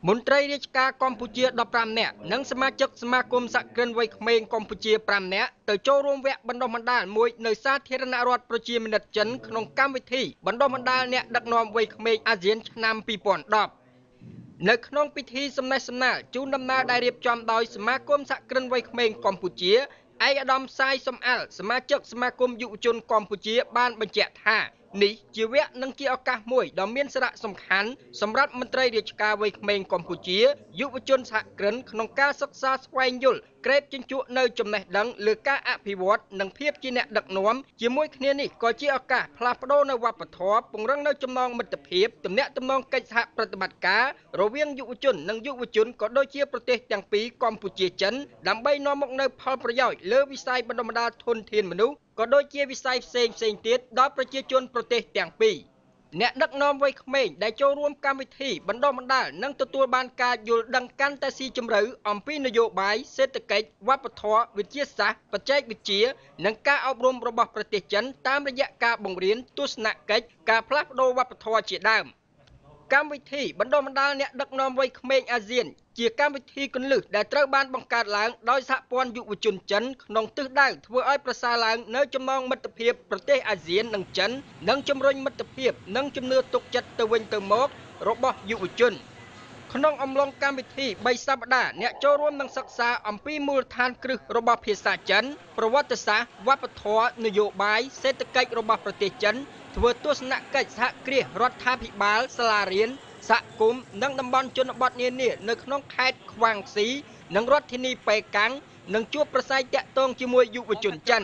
មន្ត្រីរាជការកម្ពុជា15នាក់និងសមាជិកសមាគមសហគ្រិនវ័យក្មេងកម្ពុជា5នាក់ទៅចូលរួមវគ្គបណ្ដុះបណ្ដាលមួយនៅសាធារណរដ្ឋប្រជាមានិតចិនក្នុងកម្មវិធីបណ្ដុះបណ្ដាលអ្នកដឹកនាំវ័យក្មេងអាស៊ានឆ្នាំ2010នៅក្នុងពិធីសំណេះសំណាលជូនដំណើរដែលរៀបចំដោយសមាគមសហគ្រិនវ័យក្មេងកម្ពុជាឯកឧត្តមសាយសំអាល់សមាជិកសមាគមយុវជនកម្ពុជាបានបញ្ជាក់ថានេះជាវគ្គនិងជាឱកាសមួយដ៏មានសារៈសំខាន់សម្រាប់មន្ត្រីរាជការវ័យក្មេងកម្ពុជាយុវជនសហគ្រិនក្នុងការសិក្សាស្វែងយល់ក្រេបជញ្ជក់នៅចំណេះដឹងលើការអភិវឌ្ឍនិងភាពជាអ្នកដឹកនាំជាមួយគ្នានេះក៏ជាឱកាសផ្លាស់ប្ដូរនៅវប្បធម៌ពង្រឹងនៅចំណងមិត្តភាពទំនាក់ទំនងកិច្ចសហប្រតិបត្តិការរវាងយុវជននិងយុវជនក៏ដូចជាប្រទេសទាំងពីរកម្ពុជាចិនដើម្បីនាំមកនូវផលប្រយោជន៍លើវិស័យបណ្ដុះបណ្ដាលធនធានមនុស្សក៏ដូចជាវិស័យផ្សេងទៀតដល់ប្រជាជនប្រទេសទាំងពីរអ្នកដឹកនាំវ័យក្មេងដែលចូលរួមកម្មវិធីបណ្ដុះបណ្ដាលនឹងទទួលបានការយល់ដឹងកាន់តែស៊ីជម្រៅអំពីនយោបាយសេដ្ឋកិច្ចវប្បធម៌វិទ្យាសាស្ត្របច្ចេកវិទ្យានិងការអប់រំរបស់ប្រទេសចិនតាមរយៈការបង្រៀនទស្សនកិច្ចការផ្លាស់ប្ដូរវប្បធម៌ជាដើមកម្មវិធីបណ្ដុះបណ្ដាលអ្នកដឹកនាំវ័យក្មេងអាស៊ានជាកម្មវិធីគន្លឹះដែលត្រូវបានបង្កើតឡើងដោយសហព័ន្ធយុវជនចិនក្នុងទិសដៅធ្វើឲ្យប្រសើរឡើងនៅចំណងមិត្តភាពប្រទេសអាស៊ាននិងចិននិងជំរុញមិត្តភាពនិងជំនឿទុកចិត្តទៅវិញទៅមករបស់យុវជនក្នុងអំឡុងកម្មវិធី3សប្តាហ៍អ្នកចូលរួមនឹងសិក្សាអំពីមូលដ្ឋានគ្រឹះរបស់ភាសាចិនប្រវត្តិសាស្ត្រវប្បធម៌នយោបាយសេដ្ឋកិច្ចរបស់ប្រទេសចិនធ្វើទស្សនកិច្ចសហគ្រាសរដ្ឋាភិបាលសាលារៀនសហគមន៍និងតំបន់ជនបទនានានៅក្នុងខេត្តខ្វាងស៊ីនិងរដ្ឋធានីប៉េកាំងនិងជួបប្រស័យតាក់ទងជាមួយយុវជនចិន